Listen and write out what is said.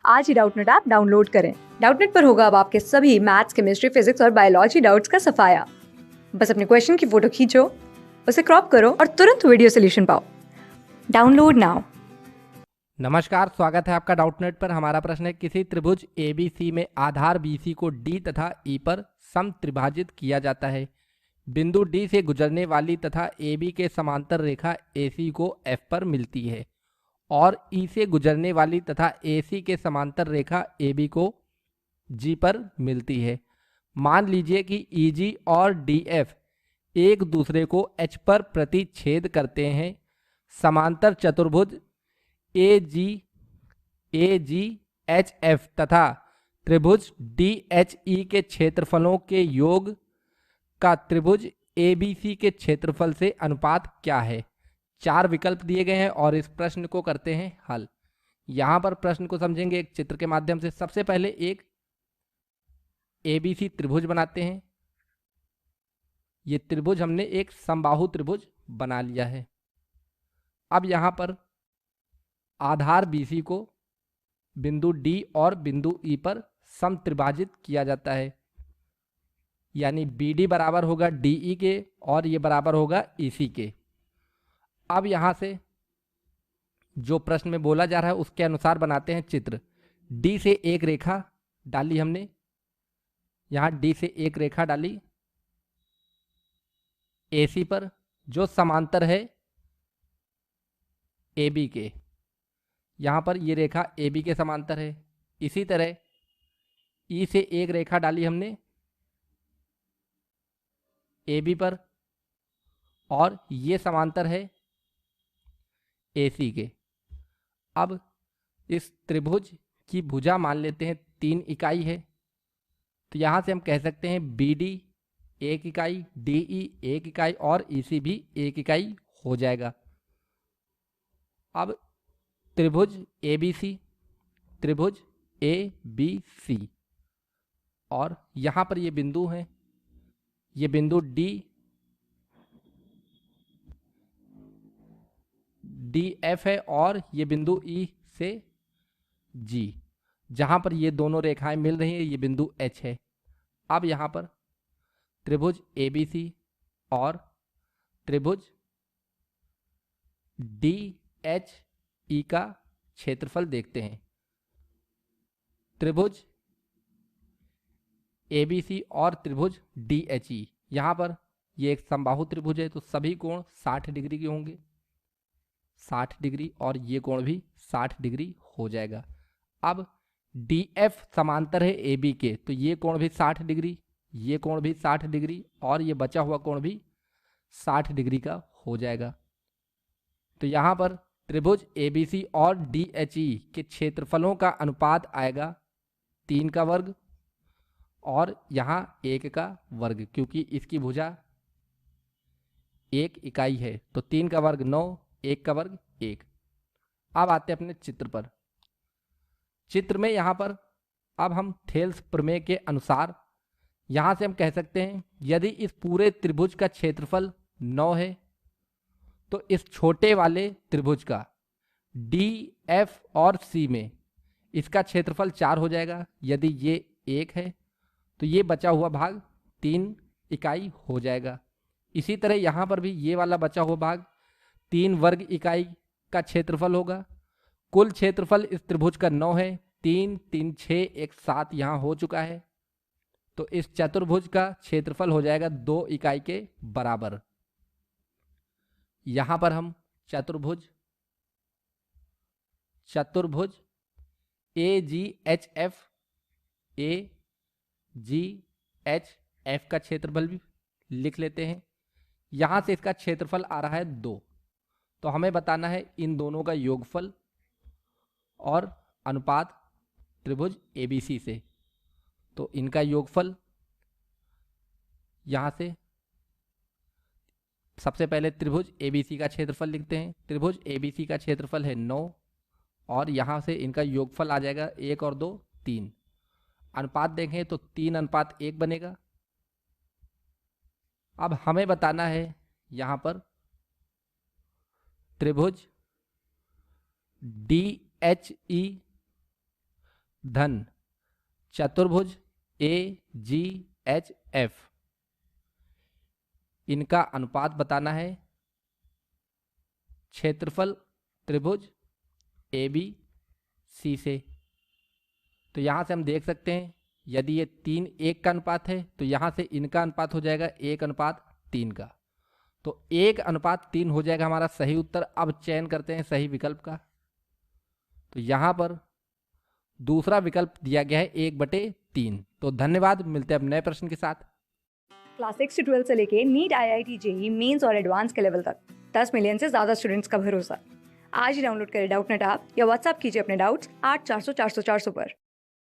आज ही Doubtnut app download करें। Doubtnut पर होगा अब आपके सभी मैथ्स, केमिस्ट्री, फिजिक्स और बायोलॉजी डाउट्स का सफाया। बस अपने क्वेश्चन की फोटो खींचो, उसे क्रॉप करो और तुरंत वीडियो सोल्यूशन पाओ। Download now. नमस्कार, स्वागत है आपका डाउटनेट पर। हमारा प्रश्न है, किसी त्रिभुज ABC में आधार BC को D तथा E पर समत्रिभाजित किया जाता है। बिंदु D से गुजरने वाली तथा AB के समांतर रेखा AC को F पर मिलती है और E से गुजरने वाली तथा AC के समांतर रेखा AB को G पर मिलती है। मान लीजिए कि EG और DF एक दूसरे को H पर प्रतिच्छेद करते हैं। समांतर चतुर्भुज AGHF तथा त्रिभुज DHE के क्षेत्रफलों के योग का त्रिभुज ABC के क्षेत्रफल से अनुपात क्या है। 4 विकल्प दिए गए हैं और इस प्रश्न को करते हैं हल। यहां पर प्रश्न को समझेंगे एक चित्र के माध्यम से। सबसे पहले एक ABC त्रिभुज बनाते हैं। ये त्रिभुज हमने एक समबाहु त्रिभुज बना लिया है। अब यहां पर आधार BC को बिंदु D और बिंदु E पर समत्रिभाजित किया जाता है, यानी BD बराबर होगा DE के और ये बराबर होगा EC के। अब यहां से जो प्रश्न में बोला जा रहा है उसके अनुसार बनाते हैं चित्र। D से एक रेखा डाली हमने, यहां D से एक रेखा डाली AC पर जो समांतर है AB के। यहां पर ये रेखा AB के समांतर है। इसी तरह E से एक रेखा डाली हमने AB पर और ये समांतर है AC के। अब इस त्रिभुज की भुजा मान लेते हैं 3 इकाई है, तो यहां से हम कह सकते हैं BD 1 इकाई, DE 1 इकाई और EC भी 1 इकाई हो जाएगा। अब त्रिभुज ABC, त्रिभुज ABC और यहां पर ये बिंदु हैं, ये बिंदु DF है और ये बिंदु E से G, जहां पर ये दोनों रेखाएं मिल रही हैं, ये बिंदु H है। अब यहां पर त्रिभुज ABC और त्रिभुज DHE का क्षेत्रफल देखते हैं। त्रिभुज ABC और त्रिभुज DHE, यहां पर ये एक समबाहु त्रिभुज है, तो सभी कोण 60 डिग्री के होंगे, 60 डिग्री, और ये कोण भी 60 डिग्री हो जाएगा। अब DF समांतर है AB के, तो ये कोण भी 60 डिग्री, ये कोण भी 60 डिग्री और ये बचा हुआ कोण भी 60 डिग्री का हो जाएगा। तो यहां पर त्रिभुज ABC और DHE के क्षेत्रफलों का अनुपात आएगा 3 का वर्ग और यहाँ 1 का वर्ग, क्योंकि इसकी भुजा 1 इकाई है, तो 3 का वर्ग 9, 1 का वर्ग 1। अब आते हैं अपने चित्र पर। चित्र में यहाँ पर अब हम थेल्स प्रमेय के अनुसार यहाँ से हम कह सकते हैं, यदि इस पूरे त्रिभुज का क्षेत्रफल 9 है तो इस छोटे वाले त्रिभुज का DF और C में इसका क्षेत्रफल 4 हो जाएगा। यदि ये 1 है तो ये बचा हुआ भाग 3 इकाई हो जाएगा। इसी तरह यहाँ पर भी ये वाला बचा हुआ भाग 3 वर्ग इकाई का क्षेत्रफल होगा। कुल क्षेत्रफल इस त्रिभुज का 9 है, 3 3 6 1 7 यहाँ हो चुका है, तो इस चतुर्भुज का क्षेत्रफल हो जाएगा 2 इकाई के बराबर। यहाँ पर हम चतुर्भुज AGHF का क्षेत्रफल भी लिख लेते हैं। यहाँ से इसका क्षेत्रफल आ रहा है 2, तो हमें बताना है इन दोनों का योगफल और अनुपात त्रिभुज ABC से। तो इनका योगफल यहाँ से सबसे पहले त्रिभुज ABC का क्षेत्रफल लिखते हैं। त्रिभुज ABC का क्षेत्रफल है 9 और यहाँ से इनका योगफल आ जाएगा 1 और 2 3। अनुपात देखें तो 3:1 बनेगा। अब हमें बताना है यहाँ पर त्रिभुज DHE धन चतुर्भुज AGHF, इनका अनुपात बताना है। क्षेत्रफल त्रिभुज ABC से। तो यहाँ से हम देख सकते हैं यदि ये 3:1 का अनुपात है तो यहाँ से इनका अनुपात हो जाएगा 1:3 का। तो 1:3 हो जाएगा हमारा सही उत्तर। अब चयन करते हैं सही विकल्प का। तो यहाँ पर दूसरा विकल्प दिया गया है 1/3। तो धन्यवाद, मिलते हैं अब नए प्रश्न के साथ। क्लास 6 से 12 से लेके नीट, IIT, JEE मेंस और एडवांस के लेवल तक 10 मिलियन से ज्यादा स्टूडेंट्स का भरोसा। आज ही डाउनलोड करें डाउटनेट ऐप या व्हाट्सएप कीजिए अपने डाउट्स 8400 400 400 पर।